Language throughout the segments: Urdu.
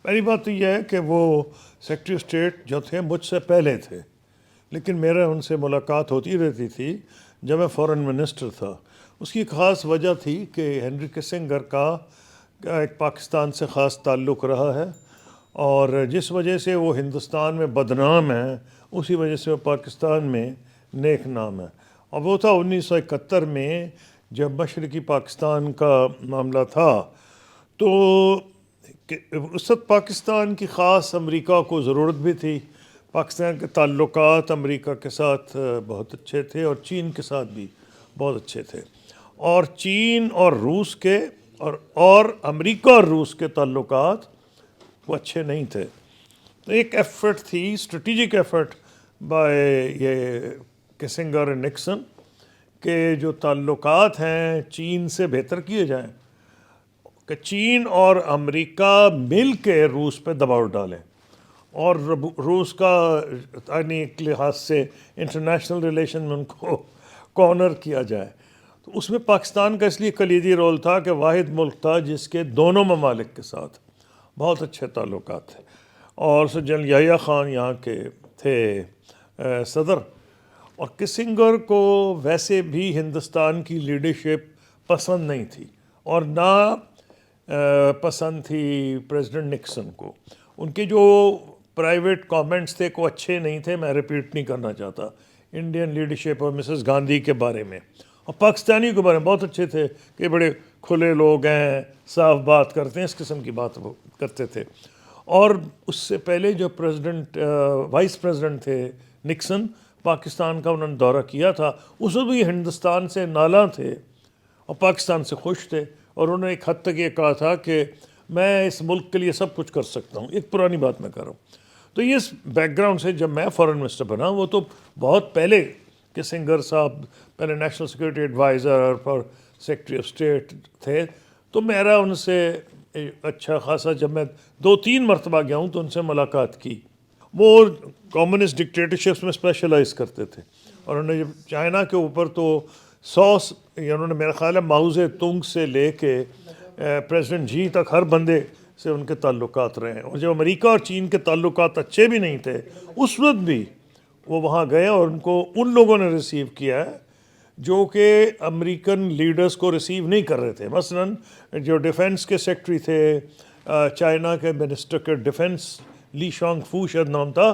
پہلی بات تو یہ ہے کہ وہ سیکرٹری اسٹیٹ جو تھے مجھ سے پہلے تھے، لیکن میرا ان سے ملاقات ہوتی رہتی تھی جب میں فورن منسٹر تھا۔ اس کی خاص وجہ تھی کہ ہنری کسنگر کا ایک پاکستان سے خاص تعلق رہا ہے، اور جس وجہ سے وہ ہندوستان میں بدنام ہے اسی وجہ سے وہ پاکستان میں نیک نام ہے۔ اور وہ تھا 1971 میں جب مشرقی پاکستان کا معاملہ تھا، تو اس وقت پاکستان کی خاص امریکہ کو ضرورت بھی تھی۔ پاکستان کے تعلقات امریکہ کے ساتھ بہت اچھے تھے اور چین کے ساتھ بھی بہت اچھے تھے، اور چین اور روس کے اور امریکہ اور روس کے تعلقات وہ اچھے نہیں تھے۔ تو ایک ایفرٹ تھی، اسٹریٹجک ایفرٹ بائی یہ کسنگر اور نکسن، کہ جو تعلقات ہیں چین سے بہتر کیے جائیں، کہ چین اور امریکہ مل کے روس پہ دباؤ ڈالیں اور روس کا ایک لحاظ سے انٹرنیشنل ریلیشن میں ان کو کارنر کیا جائے۔ تو اس میں پاکستان کا اس لیے کلیدی رول تھا کہ واحد ملک تھا جس کے دونوں ممالک کے ساتھ بہت اچھے تعلقات تھے، اور جنرل یحییٰ خان یہاں کے تھے صدر، اور کسنگر کو ویسے بھی ہندوستان کی لیڈرشپ پسند نہیں تھی، اور نہ پسند تھی پریزیڈنٹ نکسن کو۔ ان کے جو پرائیویٹ کامنٹس تھے کو اچھے نہیں تھے، میں ریپیٹ نہیں کرنا چاہتا، انڈین لیڈرشپ اور مسز گاندھی کے بارے میں، اور پاکستانیوں کے بارے میں بہت اچھے تھے کہ بڑے کھلے لوگ ہیں، صاف بات کرتے ہیں، اس قسم کی بات وہ کرتے تھے۔ اور اس سے پہلے جو وائس پریزیڈنٹ تھے نکسن، پاکستان کا انہوں نے دورہ کیا تھا، اس وقت بھی ہندوستان سے نالاں تھے اور پاکستان سے خوش تھے، اور انہوں نے ایک حد تک یہ کہا تھا کہ میں اس ملک کے لیے سب کچھ کر سکتا ہوں۔ ایک پرانی بات میں کر رہا ہوں۔ تو یہ اس بیک گراؤنڈ سے جب میں فورن منسٹر بنا، وہ تو بہت پہلے کسنگر صاحب پہلے نیشنل سیکورٹی ایڈوائزر اور سیکرٹری آف اسٹیٹ تھے، تو میرا ان سے اچھا خاصا، جب میں 2-3 مرتبہ گیا ہوں تو ان سے ملاقات کی۔ وہ کمیونسٹ ڈکٹیٹرشپس میں اسپیشلائز کرتے تھے، اور انہوں نے جب چائنا کے اوپر تو انہوں نے میرا خیال ہے ماؤ زے تونگ سے لے کے پریزیڈنٹ جی تک ہر بندے سے ان کے تعلقات رہے ہیں، اور جب امریکہ اور چین کے تعلقات اچھے بھی نہیں تھے اس وقت بھی وہ وہاں گئے، اور ان کو ان لوگوں نے ریسیو کیا ہے جو کہ امریکن لیڈرز کو ریسیو نہیں کر رہے تھے۔ مثلاً جو ڈیفنس کے سیکرٹری تھے چائنا کے منسٹر کے ڈیفنس، لی شانگ فو شاید نام تھا،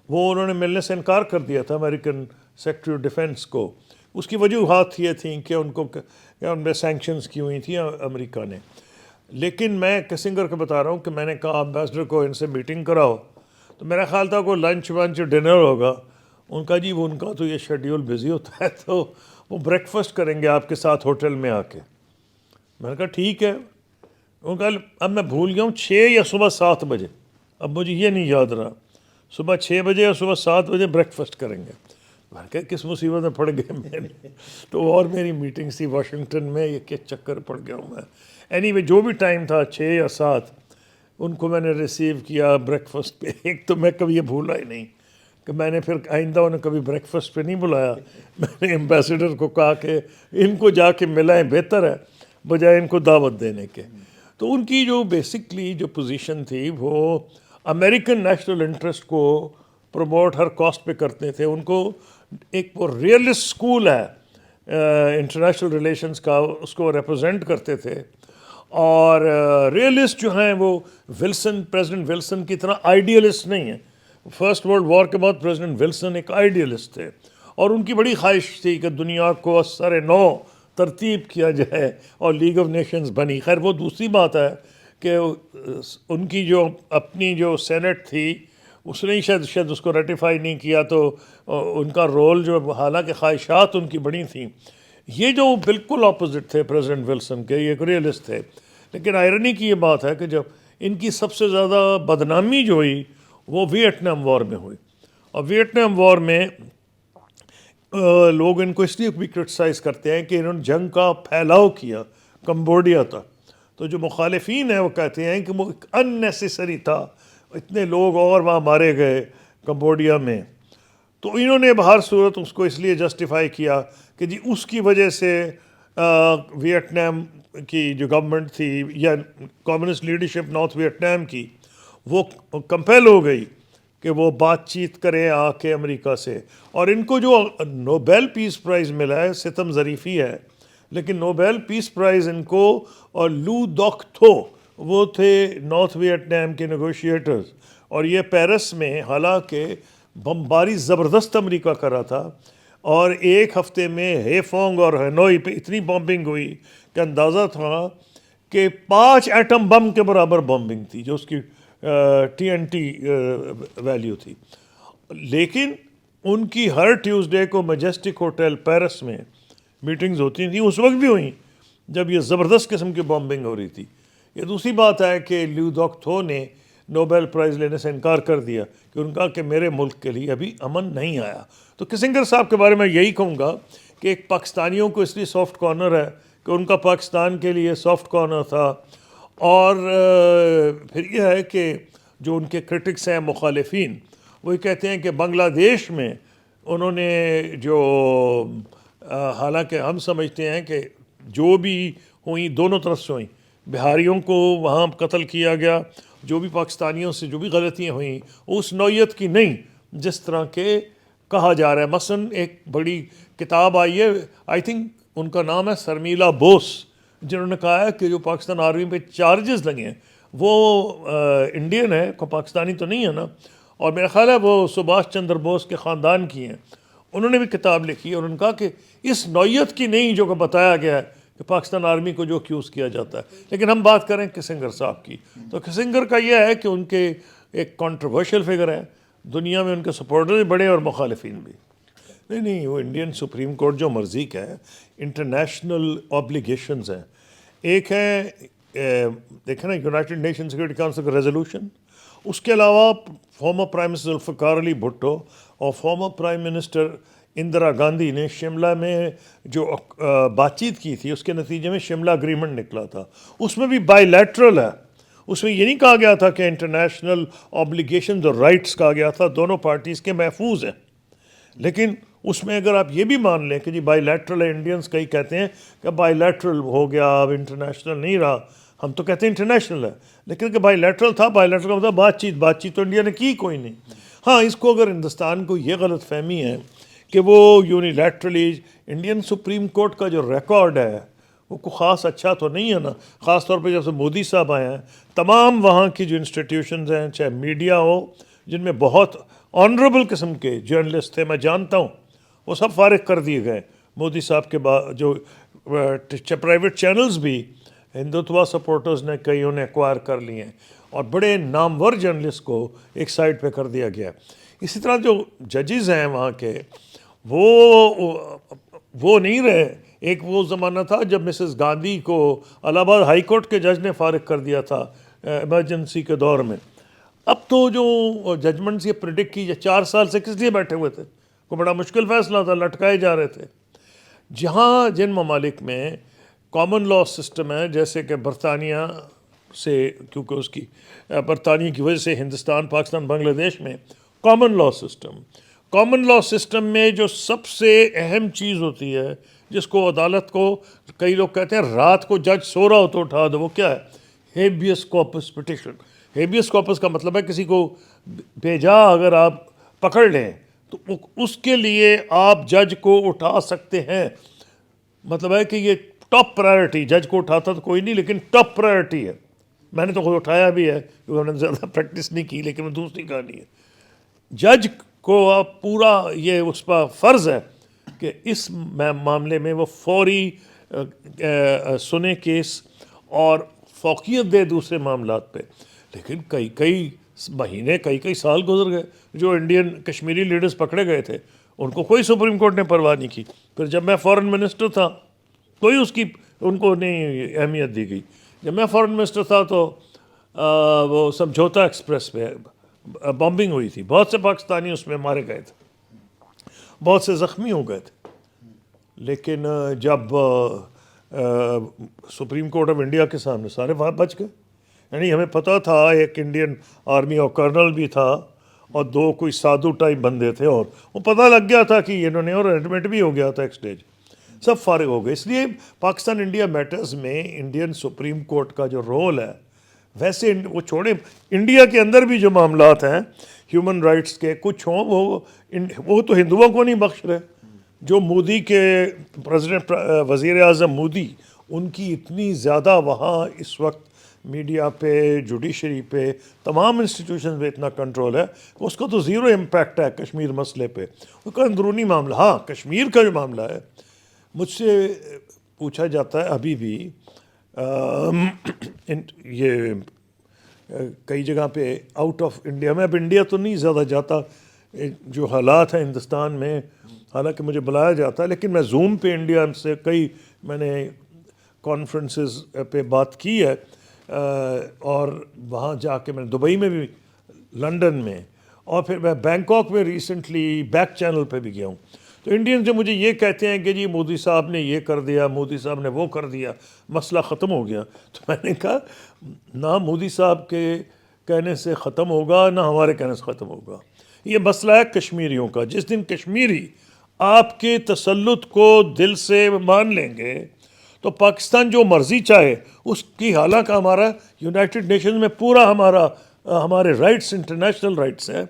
وہ انہوں نے ملنے سے انکار کر دیا تھا امریکن سیکرٹری آف ڈیفنس کو۔ اس کی وجوہات یہ تھیں کہ ان کو ان پہ سینکشنز کی ہوئی تھیں امریکہ نے۔ لیکن میں کسنگر کو بتا رہا ہوں کہ میں نے کہا امبیسڈر کو ان سے میٹنگ کراؤ، تو میرا خیال تھا کوئی لنچ ونچ ڈنر ہوگا۔ ان کا جی ان کا تو یہ شیڈیول بزی ہوتا ہے، تو وہ بریک فاسٹ کریں گے آپ کے ساتھ ہوٹل میں آ کے۔ میں نے کہا ٹھیک ہے۔ ان کا اب میں بھول گیا ہوں 6 یا صبح 7 بجے، اب مجھے یہ نہیں یاد رہا، صبح 6 بجے اور صبح 7 بجے بریک فاسٹ کریں گے۔ میں نے کہا کس مصیبت میں پڑ گئے میں، تو اور میری میٹنگ تھی واشنگٹن میں، یہ کیا چکر پڑ گیا ہوں میں۔ اینی وے جو بھی ٹائم تھا 6 یا 7، ان کو میں نے ریسیو کیا بریک فاسٹ پہ۔ ایک تو میں کبھی یہ بھولا ہی نہیں کہ میں نے پھر آئندہ انہیں کبھی بریک فاسٹ پہ نہیں بلایا۔ میں نے ایمبیسڈر کو کہا کہ ان کو جا کے ملائیں، بہتر ہے بجائے ان کو دعوت دینے کے۔ تو ان کی جو بیسکلی جو پوزیشن تھی وہ امریکن نیشنل انٹرسٹ کو پروموٹ ہر کاسٹ پہ کرتے تھے۔ ان کو ایک وہ ریئلسٹ اسکول ہے انٹرنیشنل ریلیشنز کا، اس کو ریپرزینٹ کرتے تھے، اور ریئلسٹ جو ہیں وہ پریزیڈنٹ ولسن کی طرح آئیڈیلسٹ نہیں ہیں۔ فرسٹ ورلڈ وار کے بعد پریزیڈنٹ ولسن ایک آئیڈیلسٹ تھے، اور ان کی بڑی خواہش تھی کہ دنیا کو سر نو ترتیب کیا جائے، اور لیگ آف نیشنز بنی۔ خیر وہ دوسری بات ہے کہ ان کی جو اپنی جو سینٹ تھی اس نے شاید اس کو ریٹیفائی نہیں کیا، تو ان کا رول جو حالانکہ خواہشات ان کی بڑی تھیں۔ یہ جو بالکل اپوزٹ تھے پریزیڈنٹ ولسن کے، یہ ایک ریئلسٹ تھے۔ لیکن آئرنی کی یہ بات ہے کہ جب ان کی سب سے زیادہ بدنامی جو ہوئی وہ ویٹنام وار میں ہوئی، اور ویٹنام وار میں لوگ ان کو اس لیے بھی کرٹیسائز کرتے ہیں کہ انہوں نے جنگ کا پھیلاؤ کیا کمبوڈیا تک۔ تو جو مخالفین ہیں وہ کہتے ہیں کہ وہ ان نیسیسری تھا، اتنے لوگ اور وہاں مارے گئے کمبوڈیا میں۔ تو انہوں نے بہر صورت اس کو اس لیے جسٹیفائی کیا کہ جی اس کی وجہ سے ویٹنام کی جو گورنمنٹ تھی یا کمیونسٹ لیڈرشپ نارتھ ویٹنام کی، وہ کمپیل ہو گئی کہ وہ بات چیت کریں آ کے امریکہ سے. اور ان کو جو نوبیل پیس پرائز ملا ہے ستم ظریفی ہے، لیکن نوبیل پیس پرائز ان کو اور لو دوک تھو وہ تھے نارتھ ویٹنام کے نیگوشیٹرز. اور یہ پیرس میں حالانکہ بمباری زبردست امریکہ کر رہا تھا، اور ایک ہفتے میں ہیفونگ اور ہینوئی پہ اتنی بمبنگ ہوئی کہ اندازہ تھا کہ 5 ایٹم بم کے برابر بمبنگ تھی جو اس کی TNT ویلیو تھی. لیکن ان کی ہر ٹیوزڈے کو میجسٹک ہوٹل پیرس میں میٹنگز ہوتی تھیں، اس وقت بھی ہوئیں جب یہ زبردست قسم کی بمبنگ ہو رہی تھی. یہ دوسری بات ہے کہ لیو دوک تھو نے نوبیل پرائز لینے سے انکار کر دیا کہ ان کا کہ میرے ملک کے لیے ابھی امن نہیں آیا. تو کسنگر صاحب کے بارے میں یہی کہوں گا کہ ایک پاکستانیوں کو اس لیے سافٹ کارنر ہے کہ ان کا پاکستان کے لیے سافٹ کارنر تھا. اور پھر یہ ہے کہ جو ان کے کرٹکس ہیں مخالفین، وہی کہتے ہیں کہ بنگلہ دیش میں انہوں نے جو حالانکہ ہم سمجھتے ہیں کہ جو بھی ہوئیں دونوں طرف سے ہوئیں، بہاریوں کو وہاں قتل کیا گیا، جو بھی پاکستانیوں سے جو بھی غلطیاں ہوئیں اس نوعیت کی نہیں جس طرح کے کہا جا رہا ہے. مثلاً ایک بڑی کتاب آئی ہے، آئی تھنک ان کا نام ہے سرمیلا بوس، جنہوں نے کہا ہے کہ جو پاکستان آرمی پہ چارجز لگے ہیں وہ انڈین ہے، کوئی پاکستانی تو نہیں ہے نا. اور میرا خیال ہے وہ سبھاش چندر بوس کے خاندان کی ہیں. انہوں نے بھی کتاب لکھی اور انہوں نے کہا کہ اس نوعیت کی نہیں جو کہ بتایا گیا ہے کہ پاکستان آرمی کو جو ایکیوز کیا جاتا ہے. لیکن ہم بات کریں کسنگر صاحب کی، تو کسنگر کا یہ ہے کہ ان کے ایک کنٹروورشل فگر ہے، دنیا میں ان کے سپورٹر بھی بڑے اور مخالفین بھی. نہیں وہ انڈین سپریم کورٹ جو مرضی کا ہے، انٹرنیشنل اوبلیگیشنز ہیں. ایک ہے دیکھیں نا یونائٹڈ نیشن سیکورٹی کونسل کا ریزولوشن، اس کے علاوہ former prime minister Zulfiqar Ali Bhutto اور former prime minister Indira Gandhi نے شملہ میں جو بات چیت کی تھی، اس کے نتیجے میں شملہ اگریمنٹ نکلا تھا. اس میں بھی بائی لیٹرل ہے، اس میں یہ نہیں کہا گیا تھا کہ انٹرنیشنل اوبلیگیشنز اور رائٹس کہا گیا تھا دونوں پارٹیز کے محفوظ ہیں. لیکن اس میں اگر آپ یہ بھی مان لیں کہ جی بائی لیٹرل ہے، انڈینس کئی کہتے ہیں کہ بائی لیٹرل ہو گیا اب انٹرنیشنل نہیں رہا، ہم تو کہتے ہیں انٹرنیشنل ہے، لیکن کہ بائی لیٹرل تھا. بائی لیٹرل کا مطلب بات چیت تو انڈیا نے کی کوئی نہیں. ہاں اس کو اگر ہندوستان کو یہ غلط فہمی ہے کہ وہ یونیلیٹرلی، انڈین سپریم کورٹ کا جو ریکارڈ ہے وہ کوئی خاص اچھا تو نہیں ہے نا. خاص طور پہ جب سے مودی صاحب آئے ہیں، تمام وہاں کی جو انسٹیٹیوشنز ہیں، چاہے میڈیا ہو جن میں بہت آنریبل قسم کے جرنلسٹ تھے میں جانتا ہوں، وہ سب فارغ کر دیے گئے مودی صاحب کے بعد. جو پرائیویٹ چینلز بھی ہندوتوا سپورٹرز نے کئی انہیں ایکوائر کر لیے ہیں، اور بڑے نامور جرنلسٹ کو ایک سائڈ پہ کر دیا گیا. اسی طرح جو ججز ہیں وہاں کے وہ نہیں رہے. ایک وہ زمانہ تھا جب مسز گاندھی کو الہ آباد ہائی کورٹ کے جج نے فارغ کر دیا تھا ایمرجنسی کے دور میں. اب تو جو ججمنٹس یہ پریڈکٹ کی 4 سال سے کس لیے بیٹھے ہوئے تھے، کو بڑا مشکل فیصلہ تھا، لٹکائے جا رہے تھے. جہاں جن ممالک میں کامن لا سسٹم ہے، جیسے کہ برطانیہ سے، کیونکہ اس کی برطانیہ کی وجہ سے ہندوستان، پاکستان، بنگلہ دیش میں کامن لا سسٹم میں جو سب سے اہم چیز ہوتی ہے جس کو عدالت کو، کئی لوگ کہتے ہیں رات کو جج سو رہا ہو تو اٹھا دو، وہ کیا ہے؟ ہیبیس کارپس پٹیشن. ہیبیس کارپس کا مطلب ہے کسی کو بھیجا اگر آپ پکڑ لیں تو اس کے لیے آپ جج کو اٹھا سکتے ہیں. مطلب ہے کہ یہ ٹاپ پرائرٹی، جج کو اٹھاتا تو کوئی نہیں لیکن ٹاپ پرائرٹی ہے. میں نے تو خود اٹھایا بھی ہے کیونکہ میں نے زیادہ پریکٹس نہیں کی، لیکن وہ دوسری کہانی ہے. جج کو آپ پورا یہ اس پر فرض ہے کہ اس معاملے میں وہ فوری سنے کیس اور فوقیت دے دوسرے معاملات پہ. لیکن کئی مہینے، کئی سال گزر گئے. جو انڈین کشمیری لیڈرز پکڑے گئے تھے ان کو کوئی سپریم کورٹ نے پرواہ نہیں کی. پھر جب میں فارن منسٹر تھا کوئی اس کی ان کو نہیں اہمیت دی گئی. جب میں فارن منسٹر تھا تو وہ سمجھوتا ایکسپریس پہ بمبنگ ہوئی تھی، بہت سے پاکستانی اس میں مارے گئے تھے، بہت سے زخمی ہو گئے تھے. لیکن جب سپریم کورٹ آف انڈیا کے سامنے سارے وہاں بچ گئے. یعنی ہمیں پتہ تھا ایک انڈین آرمی اور کرنل بھی تھا اور 2 کوئی سادھو ٹائپ بندے تھے، اور وہ پتہ لگ گیا تھا کہ انہوں نے، اور ایڈمٹ بھی ہو گیا تھا ایک سٹیج، سب فارغ ہو گئے. اس لیے پاکستان انڈیا میٹرز میں انڈین سپریم کورٹ کا جو رول ہے ویسے وہ چھوڑیں، انڈیا کے اندر بھی جو معاملات ہیں ہیومن رائٹس کے کچھ ہوں وہ تو ہندوؤں کو نہیں بخش رہے. جو مودی کے پریزیڈنٹ وزیر اعظم مودی، ان کی اتنی زیادہ وہاں اس وقت میڈیا پہ، جوڈیشری پہ، تمام انسٹیٹیوشن پہ اتنا کنٹرول ہے، اس کا تو زیرو امپیکٹ ہے کشمیر مسئلے پہ. اس کا اندرونی معاملہ، ہاں کشمیر کا جو معاملہ ہے، مجھ سے پوچھا جاتا ہے ابھی بھی یہ کئی جگہ پہ آؤٹ آف انڈیا میں، اب انڈیا تو نہیں زیادہ جاتا، جو حالات ہیں ہندوستان میں، حالانکہ مجھے بلایا جاتا ہے، لیکن میں زوم پہ انڈیا سے میں نے کانفرنسز پہ بات کی ہے، اور وہاں جا کے میں دبئی میں بھی، لنڈن میں، اور پھر میں بینکاک میں ریسنٹلی بیک چینل پہ بھی گیا ہوں. تو انڈین جو مجھے یہ کہتے ہیں کہ جی مودی صاحب نے یہ کر دیا، مودی صاحب نے وہ کر دیا، مسئلہ ختم ہو گیا. تو میں نے کہا نہ مودی صاحب کے کہنے سے ختم ہوگا، نہ ہمارے کہنے سے ختم ہوگا. یہ مسئلہ ہے کشمیریوں کا. جس دن کشمیری آپ کے تسلط کو دل سے مان لیں گے تو پاکستان جو مرضی چاہے اس کی، حالانکہ ہمارا یونائٹڈ نیشنز میں پورا ہمارے رائٹس، انٹرنیشنل رائٹس ہیں،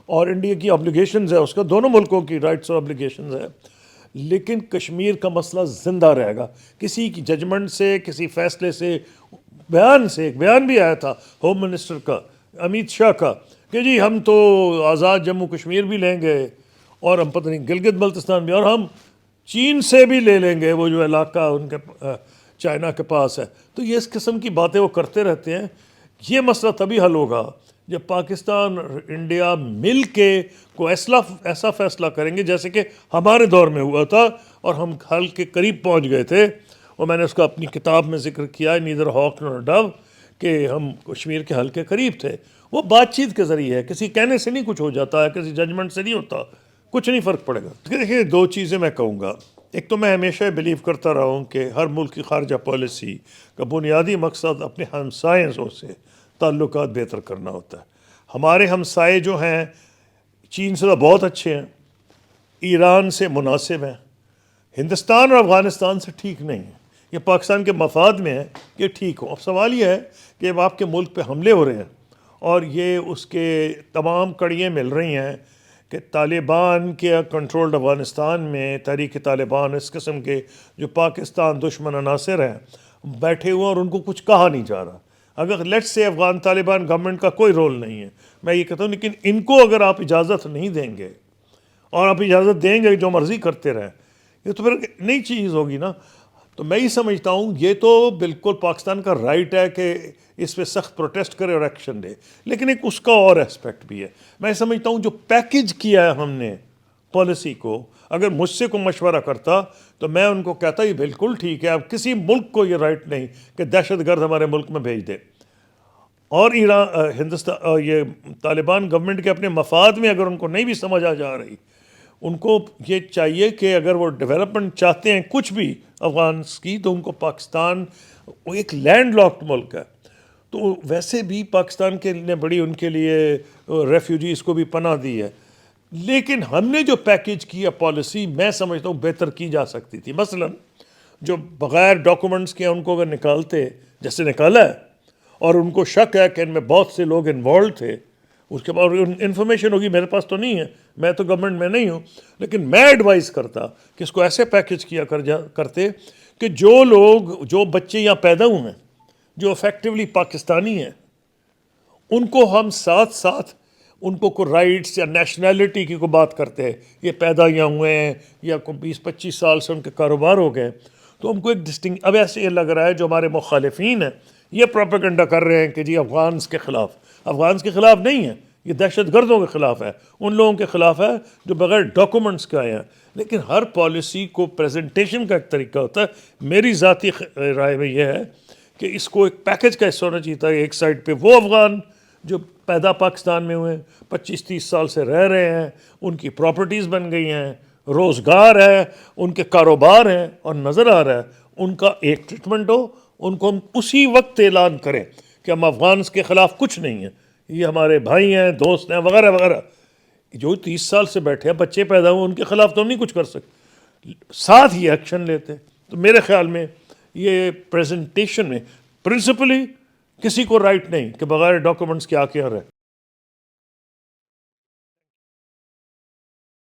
اور انڈیا کی آبلیگیشنز ہے، اس کا دونوں ملکوں کی رائٹس اور آبلیگیشنز ہیں، لیکن کشمیر کا مسئلہ زندہ رہے گا. کسی کی ججمنٹ سے، کسی فیصلے سے، ایک بیان بھی آیا تھا ہوم منسٹر کا، امیت شاہ کا، کہ جی ہم تو آزاد جموں کشمیر بھی لیں گے، اور ہم پتہ نہیں گلگت بلتستان بھی، اور ہم چین سے بھی لے لیں گے وہ جو علاقہ ان کے چائنا کے پاس ہے. تو یہ اس قسم کی باتیں وہ کرتے رہتے ہیں. یہ مسئلہ تبھی حل ہوگا جب پاکستان انڈیا مل کے کوئی ایسا فیصلہ کریں گے جیسے کہ ہمارے دور میں ہوا تھا، اور ہم حل کے قریب پہنچ گئے تھے. اور میں نے اس کا اپنی کتاب میں ذکر کیا ہے، نیدر ہاک نور ڈو، کہ ہم کشمیر کے حل کے قریب تھے. وہ بات چیت کے ذریعے ہے، کسی کہنے سے نہیں کچھ ہو جاتا ہے، کسی ججمنٹ سے نہیں ہوتا، کچھ نہیں فرق پڑے گا. دیکھیے دو چیزیں میں کہوں گا. ایک تو میں ہمیشہ بلیو کرتا رہا ہوں کہ ہر ملک کی خارجہ پالیسی کا بنیادی مقصد اپنے ہمسائیوں سے تعلقات بہتر کرنا ہوتا ہے. ہمارے ہمسائے جو ہیں چین سے تو بہت اچھے ہیں، ایران سے مناسب ہیں، ہندوستان اور افغانستان سے ٹھیک نہیں ہیں. یہ پاکستان کے مفاد میں ہے کہ ٹھیک ہو. اب سوال یہ ہے کہ اب آپ کے ملک پہ حملے ہو رہے ہیں، اور یہ اس کے تمام کڑیاں مل رہی ہیں کہ طالبان کے کنٹرولڈ افغانستان میں، تحریک طالبان، اس قسم کے جو پاکستان دشمن عناصر ہیں بیٹھے ہوئے، اور ان کو کچھ کہا نہیں جا رہا. اگر let's say Afghan Taliban government کا کوئی رول نہیں ہے، میں یہ کہتا ہوں، لیکن ان کو اگر آپ اجازت نہیں دیں گے، اور آپ اجازت دیں گے جو مرضی کرتے رہیں، یہ تو پھر نئی چیز ہوگی نا. تو میں یہ سمجھتا ہوں یہ تو بالکل پاکستان کا رائٹ ہے کہ اس پہ سخت پروٹیسٹ کرے اور ایکشن لے، لیکن ایک اس کا اور اسپیکٹ بھی ہے. میں سمجھتا ہوں جو پیکج کیا ہے ہم نے پالیسی کو، اگر مجھ سے کوئی مشورہ کرتا تو میں ان کو کہتا یہ بالکل ٹھیک ہے. اب کسی ملک کو یہ رائٹ نہیں کہ دہشت گرد ہمارے ملک میں بھیج دے. اور ہندوستان، یہ طالبان گورنمنٹ کے اپنے مفاد میں اگر ان کو نہیں بھی سمجھ آ جا رہی، ان کو یہ چاہیے کہ اگر وہ ڈیولپمنٹ چاہتے ہیں کچھ بھی افغانس کی، تو ان کو پاکستان وہ ایک لینڈ لاکڈ ملک ہے، تو ویسے بھی پاکستان کے نے بڑی ان کے لیے ریفیوجیز کو بھی پناہ دی ہے. لیکن ہم نے جو پیکج کیا پالیسی، میں سمجھتا ہوں بہتر کی جا سکتی تھی. مثلا جو بغیر ڈاکومنٹس کے ان کو اگر نکالتے، جیسے نکالا ہے، اور ان کو شک ہے کہ ان میں بہت سے لوگ انوالو تھے، اس کے بعد انفارمیشن ہوگی، میرے پاس تو نہیں ہے، میں تو گورنمنٹ میں نہیں ہوں، لیکن میں ایڈوائز کرتا کہ اس کو ایسے پیکج کیا کرتے کہ جو لوگ، جو بچے یہاں پیدا ہوئے ہیں، جو افیکٹولی پاکستانی ہیں، ان کو ہم ساتھ ساتھ ان کو کوئی رائٹس یا نیشنلٹی کی کوئی بات کرتے ہیں، یہ پیدا یہاں ہوئے ہیں یا کوئی 20-25 سال سے ان کے کاروبار ہو گئے، تو ہم کو ایک اب ایسے یہ لگ رہا ہے جو ہمارے مخالفین ہیں یہ پروپیگنڈا کر رہے ہیں کہ جی افغانس کے خلاف نہیں ہے، یہ دہشت گردوں کے خلاف ہے، ان لوگوں کے خلاف ہے جو بغیر ڈاکومنٹس کے آئے ہیں. لیکن ہر پالیسی کو پریزنٹیشن کا ایک طریقہ ہوتا ہے. میری ذاتی رائے میں یہ ہے کہ اس کو ایک پیکج کا حصہ ہونا چاہیے تھا. ایک سائڈ پہ وہ افغان جو پیدا پاکستان میں ہوئے، 25-30 سال سے رہ رہے ہیں، ان کی پراپرٹیز بن گئی ہیں، روزگار ہے، ان کے کاروبار ہیں، اور نظر آ رہا ہے ان کا ایک ٹریٹمنٹ ہو. ان کو ہم اسی وقت اعلان کریں کہ ہم افغانس کے خلاف کچھ نہیں ہیں، یہ ہمارے بھائی ہیں، دوست ہیں، وغیرہ وغیرہ. جو 30 سال سے بیٹھے ہیں، بچے پیدا ہوئے، ان کے خلاف تو ہم نہیں کچھ کر سکتے، ساتھ ہی ایکشن لیتے. تو میرے خیال میں یہ پریزنٹیشن میں پرنسپلی کسی کو رائٹ نہیں کہ بغیر ڈاکومنٹس کے آ کے رہے.